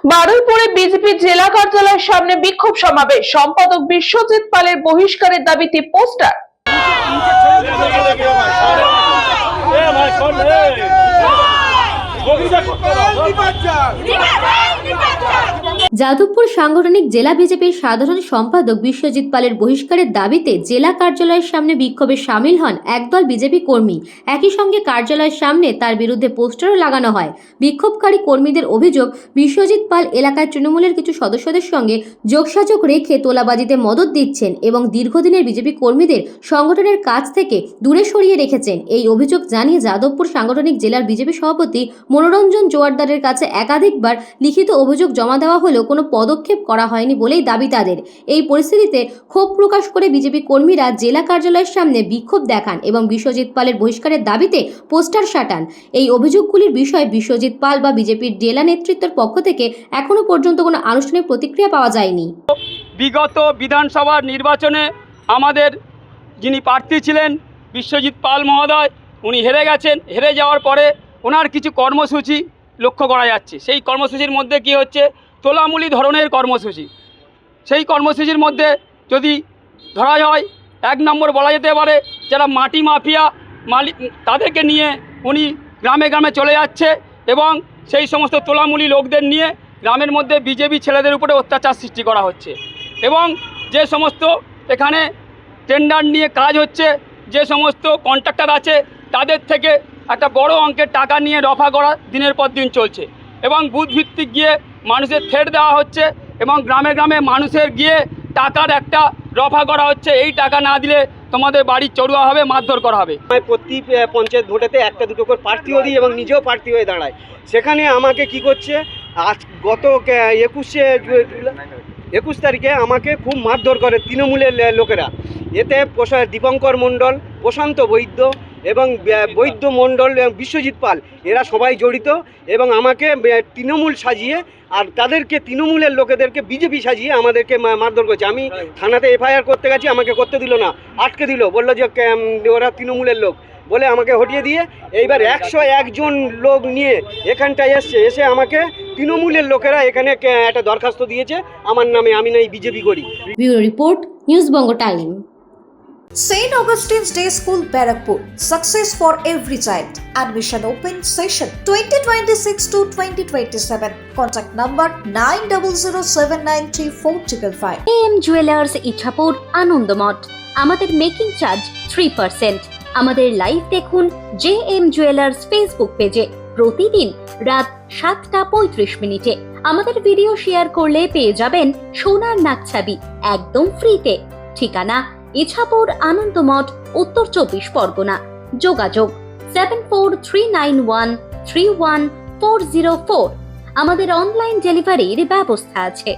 বারুইপুরে BJP জেলা কার্যালয়ের সামনে বিক্ষোভ সমাবেশ, সম্পাদক বিশ্বজিৎ পালের বহিষ্কারের দাবিতে পোস্টার। যাদবপুর সাংগঠনিক জেলা বিজেপির সাধারণ সম্পাদক বিশ্বজিৎ পালের বহিষ্কারের দাবিতে জেলা কার্যালয়ের সামনে বিক্ষোভে সামিল হন একদল বিজেপি কর্মী। একই সঙ্গে কার্যালয়ের সামনে তার বিরুদ্ধে পোস্টারও লাগানো হয়। বিক্ষোভকারী কর্মীদের অভিযোগ, বিশ্বজিৎ পাল এলাকার তৃণমূলের কিছু সদস্যদের সঙ্গে যোগসাযোগ রেখে তোলাবাজিতে মদত দিচ্ছেন এবং দীর্ঘদিনের বিজেপি কর্মীদের সংগঠনের কাছ থেকে দূরে সরিয়ে রেখেছেন। এই অভিযোগ জানিয়ে যাদবপুর সাংগঠনিক জেলার বিজেপি সভাপতি মনোরঞ্জন জোয়ারদারের কাছে একাধিকবার লিখিত অভিযোগ জমা দেওয়া হলেও কোনো পদক্ষেপ করা হয়নি বলেই দাবি তাদের। এই পরিস্থিতিতে ক্ষোভ প্রকাশ করে বিজেপি কর্মীরা জেলা কার্যালয়ের সামনে বিক্ষোভ দেখান এবং বিশ্বজিৎ পালের বহিষ্কারের দাবিতে পোস্টার সাটান। এই অভিযোগগুলির বিষয়ে বিশ্বজিৎ পাল বা বিজেপির জেলা নেতৃত্বের পক্ষ থেকে এখনো পর্যন্ত কোনো আনুষ্ঠানিক প্রতিক্রিয়া পাওয়া যায়নি। বিগত বিধানসভার নির্বাচনে আমাদের যিনি প্রার্থী ছিলেন বিশ্বজিৎ পাল মহোদয়, উনি হেরে গেছেন। হেরে যাওয়ার পরে ওনার কিছু কর্মসূচি লক্ষ্য করা যাচ্ছে। সেই কর্মসূচির মধ্যে কি হচ্ছে, তোলামূলি ধরনের কর্মসূচি। সেই কর্মসূচির মধ্যে যদি ধরা হয়, এক নম্বর বলা যেতে পারে যারা মাটি মাফিয়া মালিক, তাদেরকে নিয়ে উনি গ্রামে গ্রামে চলে যাচ্ছে এবং সেই সমস্ত তোলামূলি লোকদের নিয়ে গ্রামের মধ্যে বিজেপি ছেলেদের উপরে অত্যাচার সৃষ্টি করা হচ্ছে এবং যে সমস্ত এখানে টেন্ডার নিয়ে কাজ হচ্ছে, যে সমস্ত কন্ট্রাক্টর আছে তাদের থেকে একটা বড় অঙ্কের টাকা নিয়ে রফা করা দিনের পর দিন চলছে এবং বুথ ভিত্তিক গিয়ে মানুষের থ্রেট দেওয়া হচ্ছে এবং গ্রামে গ্রামে মানুষের গিয়ে টাকার একটা রফা করা হচ্ছে, এই টাকা না দিলে তোমাদের বাড়ি চড়ুয়া হবে, মারধর করা হবে। প্রতি পঞ্চায়েত ভোটেতে একটা দুটো করে প্রার্থীও দিই এবং নিজেও প্রার্থী হয়ে দাঁড়ায়। সেখানে আমাকে কি করছে, আজ গত 21 তারিখে আমাকে খুব মারধর করে তৃণমূলের লোকেরা। এতে দীপঙ্কর মণ্ডল, প্রশান্ত বৈদ্য এবং বৈদ্য মণ্ডল এবং বিশ্বজিৎ পাল এরা সবাই জড়িত এবং আমাকে তৃণমূল সাজিয়ে আর তাদেরকে তৃণমূলের লোকেদেরকে বিজেপি সাজিয়ে আমাদেরকে মারধর করছে। আমি থানাতে এফআইআর করতে গেছি, আমাকে করতে দিল না, আটকে দিল, বললো যে ওরা তৃণমূলের লোক বলে আমাকে হটিয়ে দিয়ে এইবার 101 জন লোক নিয়ে এখানটায় এসে আমাকে তৃণমূলের লোকেরা এখানে একটা দরখাস্ত দিয়েছে আমার নামে, আমি নাই বিজেপি করি। Bureau report, news Banga time. St. Augustine's Day School, Barakpur. Success for every child. Admission open session 2026 to 2027. Contact number 9007934555. AM Jewelers Ichapur Anandamath. আমাদের মেকিং চার্জ 3%। আমাদের লাইভ দেখুন JM Jewelers ফেসবুক পেজে প্রতিদিন রাত 7:35 আমাদের ভিডিও শেয়ার করলে পেয়ে যাবেন সোনার নাকছাবি একদম ফ্রিতে। ঠিকানা ইছাপুর আনন্দমঠ, উত্তর 24 পরগনা। যোগাযোগ 7439131404। আমাদের অনলাইন ডেলিভারির ব্যবস্থা আছে।